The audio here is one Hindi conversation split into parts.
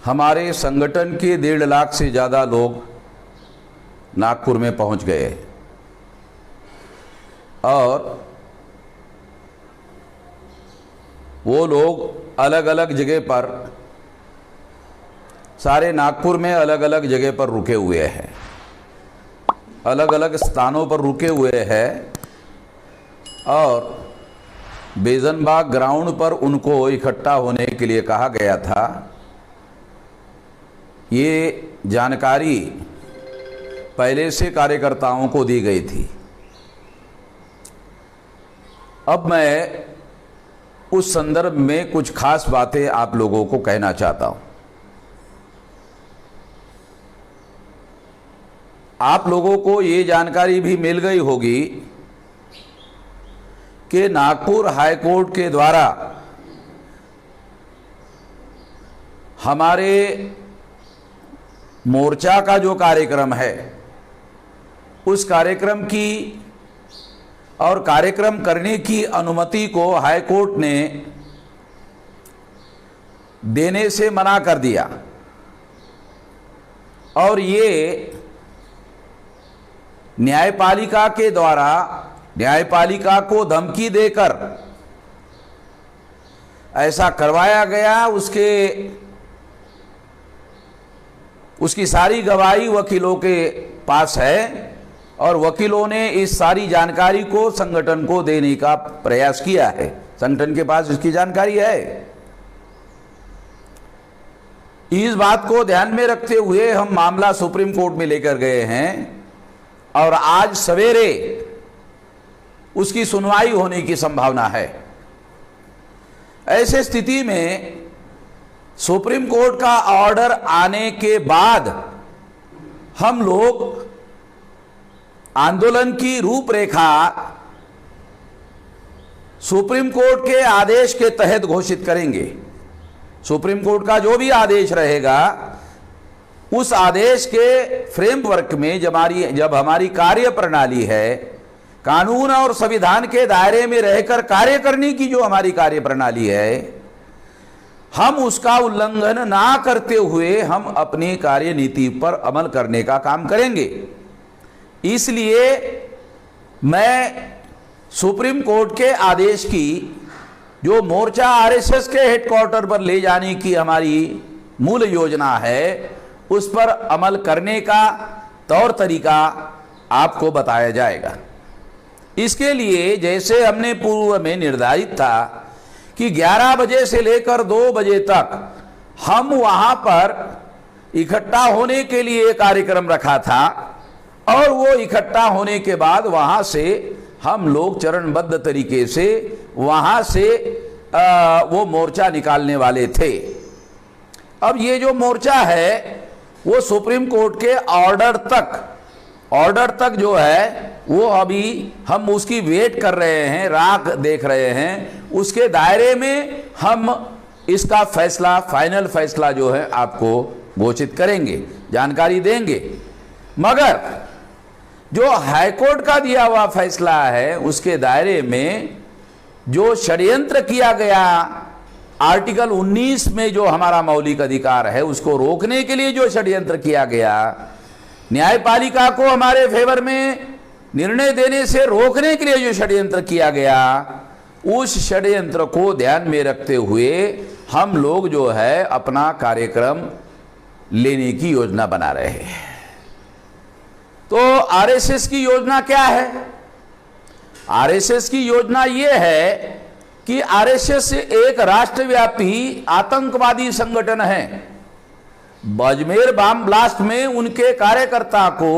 हमारे संगठन के 1.5 लाख से ज़्यादा लोग नागपुर में पहुंच गए और वो लोग अलग अलग जगह पर, सारे नागपुर में अलग अलग जगह पर रुके हुए हैं, अलग अलग स्थानों पर रुके हुए हैं और बेजनबाग ग्राउंड पर उनको इकट्ठा होने के लिए कहा गया था। ये जानकारी पहले से कार्यकर्ताओं को दी गई थी। अब मैं उस संदर्भ में कुछ खास बातें आप लोगों को कहना चाहता हूं। आप लोगों को ये जानकारी भी मिल गई होगी कि नागपुर हाईकोर्ट के द्वारा हमारे मोर्चा का जो कार्यक्रम है, उस कार्यक्रम की और कार्यक्रम करने की अनुमति को हाईकोर्ट ने देने से मना कर दिया और ये न्यायपालिका के द्वारा न्यायपालिका को धमकी देकर ऐसा करवाया गया। उसकी सारी गवाही वकीलों के पास है और वकीलों ने इस सारी जानकारी को संगठन को देने का प्रयास किया है। संगठन के पास इसकी जानकारी है। इस बात को ध्यान में रखते हुए हम मामला सुप्रीम कोर्ट में लेकर गए हैं और आज सवेरे उसकी सुनवाई होने की संभावना है। ऐसे स्थिति में सुप्रीम कोर्ट का ऑर्डर आने के बाद हम लोग आंदोलन की रूपरेखा सुप्रीम कोर्ट के आदेश के तहत घोषित करेंगे। सुप्रीम कोर्ट का जो भी आदेश रहेगा, उस आदेश के फ्रेमवर्क में जब हमारी कार्य प्रणाली है, कानून और संविधान के दायरे में रहकर कार्य करने की जो हमारी कार्य प्रणाली है, हम उसका उल्लंघन ना करते हुए हम अपनी कार्यनीति पर अमल करने का काम करेंगे। इसलिए मैं सुप्रीम कोर्ट के आदेश की जो मोर्चा आरएसएस के हेडक्वार्टर पर ले जाने की हमारी मूल योजना है, उस पर अमल करने का तौर तरीका आपको बताया जाएगा। इसके लिए जैसे हमने पूर्व में निर्धारित था कि 11 बजे से लेकर 2 बजे तक हम वहां पर इकट्ठा होने के लिए कार्यक्रम रखा था और वो इकट्ठा होने के बाद वहां से हम लोग चरणबद्ध तरीके से वहां से वो मोर्चा निकालने वाले थे। अब ये जो मोर्चा है वो सुप्रीम कोर्ट के ऑर्डर तक जो है वो अभी हम उसकी वेट कर रहे हैं, राह देख रहे हैं। उसके दायरे में हम इसका फैसला, फाइनल फैसला जो है आपको घोषित करेंगे, जानकारी देंगे। मगर जो हाईकोर्ट का दिया हुआ फैसला है, उसके दायरे में जो षड्यंत्र किया गया, आर्टिकल 19 में जो हमारा मौलिक अधिकार है उसको रोकने के लिए जो षड्यंत्र किया गया, न्यायपालिका को हमारे फेवर में निर्णय देने से रोकने के लिए जो षड्यंत्र किया गया, उस षड्यंत्र को ध्यान में रखते हुए हम लोग जो है अपना कार्यक्रम लेने की योजना बना रहे हैं। तो आरएसएस की योजना क्या है? आरएसएस की योजना यह है कि आरएसएस एक राष्ट्रव्यापी आतंकवादी संगठन है। अजमेर बम ब्लास्ट में उनके कार्यकर्ता को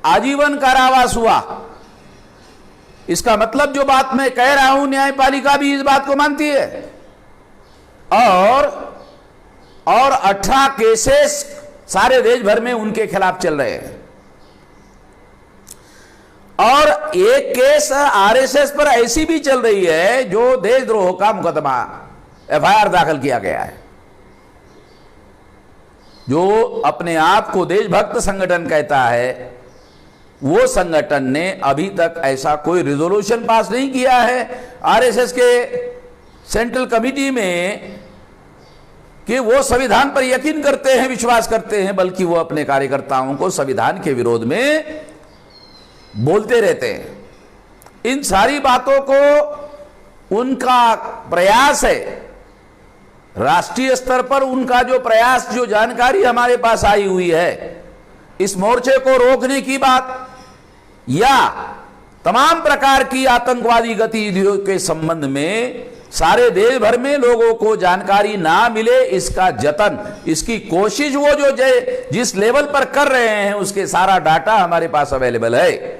आजीवन कारावास हुआ। इसका मतलब जो बात मैं कह रहा हूं, न्यायपालिका भी इस बात को मानती है। और 18 केसेस सारे देश भर में उनके खिलाफ चल रहे हैं और एक केस आरएसएस पर ऐसी भी चल रही है जो देशद्रोह का मुकदमा एफआईआर दाखिल किया गया है। जो अपने आप को देशभक्त संगठन कहता है, वो संगठन ने अभी तक ऐसा कोई रिजोल्यूशन पास नहीं किया है आरएसएस के सेंट्रल कमिटी में कि वो संविधान पर यकीन करते हैं, विश्वास करते हैं, बल्कि वो अपने कार्यकर्ताओं को संविधान के विरोध में बोलते रहते हैं। इन सारी बातों को उनका प्रयास है, राष्ट्रीय स्तर पर उनका जो प्रयास, जो जानकारी हमारे पास आई हुई है, इस मोर्चे को रोकने की बात या तमाम प्रकार की आतंकवादी गतिविधियों के संबंध में सारे देश भर में लोगों को जानकारी ना मिले, इसका जतन, इसकी कोशिश वो जो जिस लेवल पर कर रहे हैं, उसके सारा डाटा हमारे पास अवेलेबल है।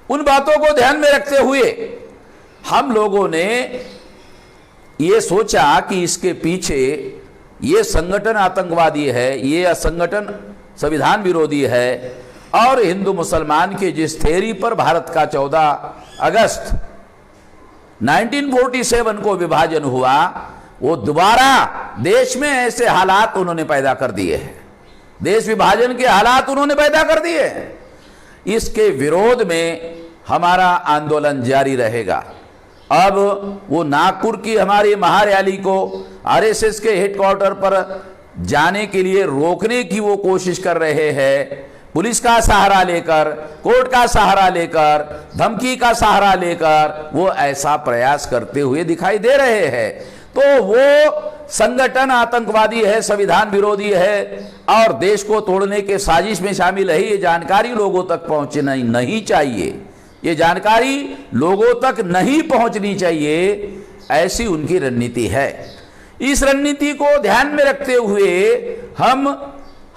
उन बातों को ध्यान में रखते हुए हम लोगों ने ये सोचा कि इसके पीछे ये संगठन आतंकवादी है, ये संगठन संविधान विरोधी है, और हिंदू मुसलमान के जिस थ्योरी पर भारत का 14 अगस्त 1947 को विभाजन हुआ, वो दोबारा देश में ऐसे हालात उन्होंने पैदा कर दिए हैं, देश विभाजन के हालात उन्होंने पैदा कर दिए हैं। इसके विरोध में हमारा आंदोलन जारी रहेगा। अब वो नागपुर की हमारी महारैली को आरएसएस के हेडक्वार्टर पर जाने के लिए रोकने की वो कोशिश कर रहे हैं, पुलिस का सहारा लेकर, कोर्ट का सहारा लेकर, धमकी का सहारा लेकर वो ऐसा प्रयास करते हुए दिखाई दे रहे हैं। तो वो संगठन आतंकवादी है, संविधान विरोधी है और देश को तोड़ने के साजिश में शामिल है, ये जानकारी लोगों तक पहुंचना नहीं चाहिए, ये जानकारी लोगों तक नहीं पहुंचनी चाहिए, ऐसी उनकी रणनीति है। इस रणनीति को ध्यान में रखते हुए हम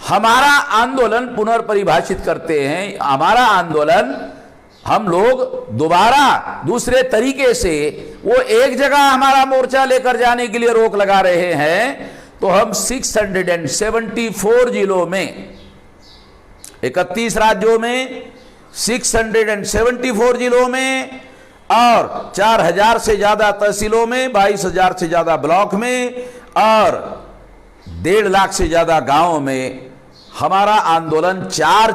हमारा आंदोलन पुनर्परिभाषित करते हैं। हमारा आंदोलन हम लोग दोबारा दूसरे तरीके से, वो एक जगह हमारा मोर्चा लेकर जाने के लिए रोक लगा रहे हैं, तो हम 674 जिलों में, 31 राज्यों में, 674 जिलों में और 4000 से ज्यादा तहसीलों में, 22,000 से ज्यादा ब्लॉक में और 1.5 लाख से ज्यादा गांवों में हमारा आंदोलन 4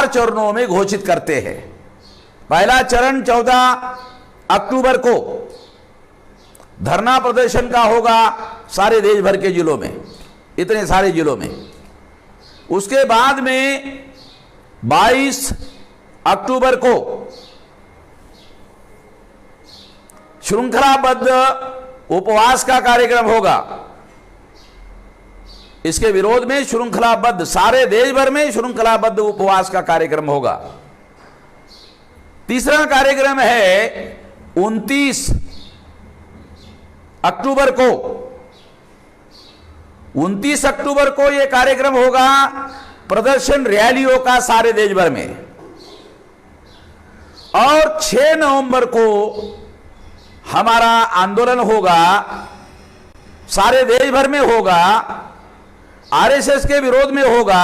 चरणों में घोषित करते हैं। पहला चरण 14 अक्टूबर को धरना प्रदर्शन का होगा सारे देश भर के जिलों में, इतने सारे जिलों में। उसके बाद में 22 अक्टूबर को श्रृंखलाबद्ध उपवास का कार्यक्रम होगा। इसके विरोध में श्रृंखलाबद्ध, सारे देश भर में श्रृंखलाबद्ध उपवास का कार्यक्रम होगा। तीसरा कार्यक्रम है 29 अक्टूबर को। 29 अक्टूबर को यह कार्यक्रम होगा प्रदर्शन रैलियों का सारे देश भर में। और 6 नवंबर को हमारा आंदोलन होगा, सारे देश भर में होगा, आरएसएस के विरोध में होगा,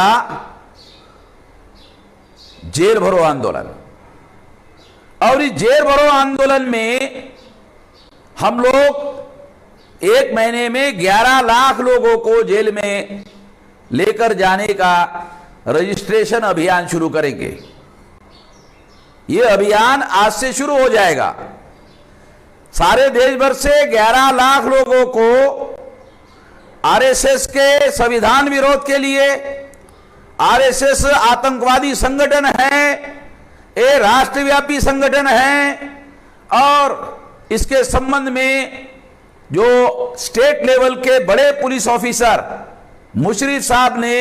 जेल भरो आंदोलन। और इस जेल भरो आंदोलन में हम लोग 1 महीने में 11 लाख लोगों को जेल में लेकर जाने का रजिस्ट्रेशन अभियान शुरू करेंगे। यह अभियान आज से शुरू हो जाएगा। सारे देश भर से 11 लाख लोगों को आरएसएस के संविधान विरोध के लिए, आरएसएस आतंकवादी संगठन है, ये राष्ट्रव्यापी संगठन है और इसके संबंध में जो स्टेट लेवल के बड़े पुलिस ऑफिसर मुशर्रफ साहब ने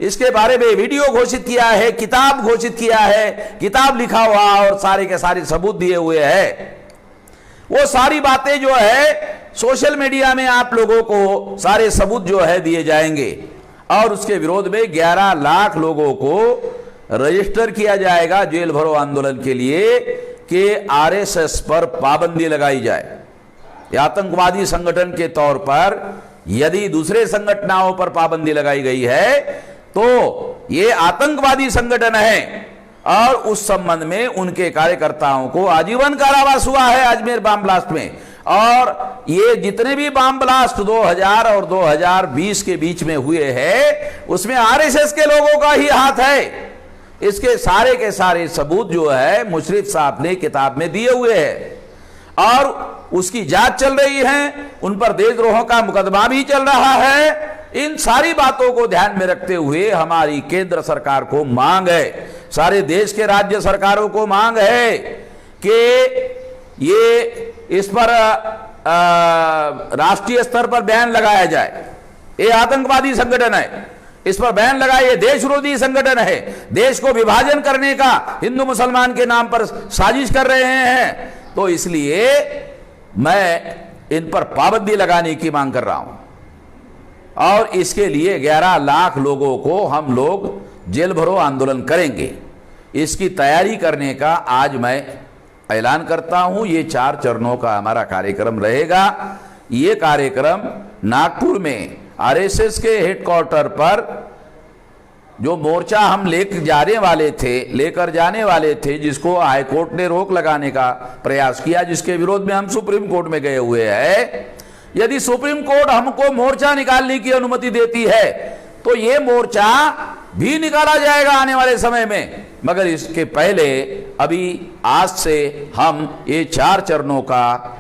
इसके बारे में वीडियो घोषित किया है, किताब घोषित किया है, किताब लिखा हुआ और सारे के सारे सबूत दिए हुए हैं। वो सारी बातें जो है सोशल मीडिया में आप लोगों को सारे सबूत जो है दिए जाएंगे और उसके विरोध में 11 लाख लोगों को रजिस्टर किया जाएगा जेल भरो आंदोलन के लिए कि आरएसएस पर पाबंदी लगाई जाए। आतंकवादी संगठन के तौर पर यदि दूसरे संगठनों पर पाबंदी लगाई गई है तो ये आतंकवादी संगठन है और उस संबंध में उनके कार्यकर्ताओं को आजीवन कारावास हुआ है अजमेर बम ब्लास्ट में। और ये जितने भी बम ब्लास्ट 2000 और 2020 के बीच में हुए हैं उसमें आरएसएस के लोगों का ही हाथ है। इसके सारे के सारे सबूत जो है मुशर्रफ साहब ने किताब में दिए हुए हैं और उसकी जांच चल रही है, उन पर देशद्रोह का मुकदमा भी चल रहा है। इन सारी बातों को ध्यान में रखते हुए हमारी केंद्र सरकार को मांग है, सारे देश के राज्य सरकारों को मांग है कि ये इस पर राष्ट्रीय स्तर पर बैन लगाया जाए। ये आतंकवादी संगठन है, इस पर बैन लगाए, ये देश विरोधी संगठन है, देश को विभाजन करने का हिंदू मुसलमान के नाम पर साजिश कर रहे हैं। तो इसलिए मैं इन पर पाबंदी लगाने की मांग कर रहा हूं और इसके लिए 11 लाख लोगों को हम लोग जेल भरो आंदोलन करेंगे। इसकी तैयारी करने का आज मैं ऐलान करता हूं। ये 4 चरणों का हमारा कार्यक्रम रहेगा। ये कार्यक्रम नागपुर में आरएसएस के हेडक्वार्टर पर जो मोर्चा हम लेकर जाने वाले थे, जिसको हाईकोर्ट ने रोक लगाने का प्रयास किया, जिसके विरोध में हम सुप्रीम कोर्ट में गए हुए हैं। यदि सुप्रीम कोर्ट हमको मोर्चा निकालने की अनुमति देती है तो ये मोर्चा भी निकाला जाएगा आने वाले समय में। मगर इसके पहले अभी आज से हम ये 4 चरणों का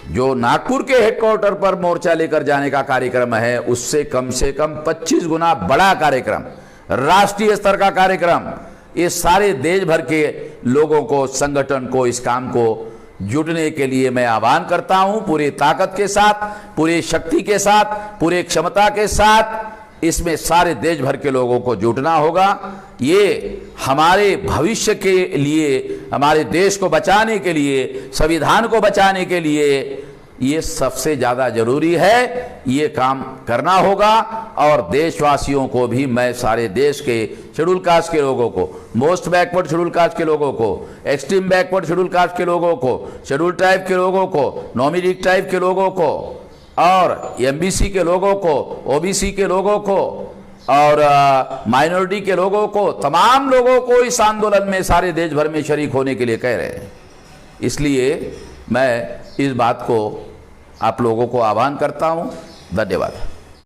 जो नागपुर के हेडक्वार्टर पर मोर्चा लेकर जाने का कार्यक्रम है, उससे कम से कम 25 गुना बड़ा कार्यक्रम, राष्ट्रीय स्तर का कार्यक्रम, ये सारे देश भर के लोगों को, संगठन को इस काम को जुटने के लिए मैं आह्वान करता हूं। पूरी ताकत के साथ, पूरी शक्ति के साथ, पूरी क्षमता के साथ इसमें सारे देश भर के लोगों को जुटना होगा। ये हमारे भविष्य के लिए, हमारे देश को बचाने के लिए, संविधान को बचाने के लिए ये सबसे ज़्यादा जरूरी है। ये काम करना होगा और देशवासियों को भी मैं सारे देश के शेड्यूल कास्ट के लोगों को, मोस्ट बैकवर्ड शेड्यूल कास्ट के लोगों को, एक्सट्रीम बैकवर्ड शेड्यूल कास्ट के लोगों को, शेड्यूल ट्राइब के लोगों को, नॉमिनेट ट्राइब के लोगों को और एमबीसी के लोगों को, ओबीसी के लोगों को और माइनॉरिटी के लोगों को, तमाम लोगों को इस आंदोलन में सारे देश भर में शरीक होने के लिए कह रहे हैं। इसलिए मैं इस बात को आप लोगों को आह्वान करता हूं। धन्यवाद।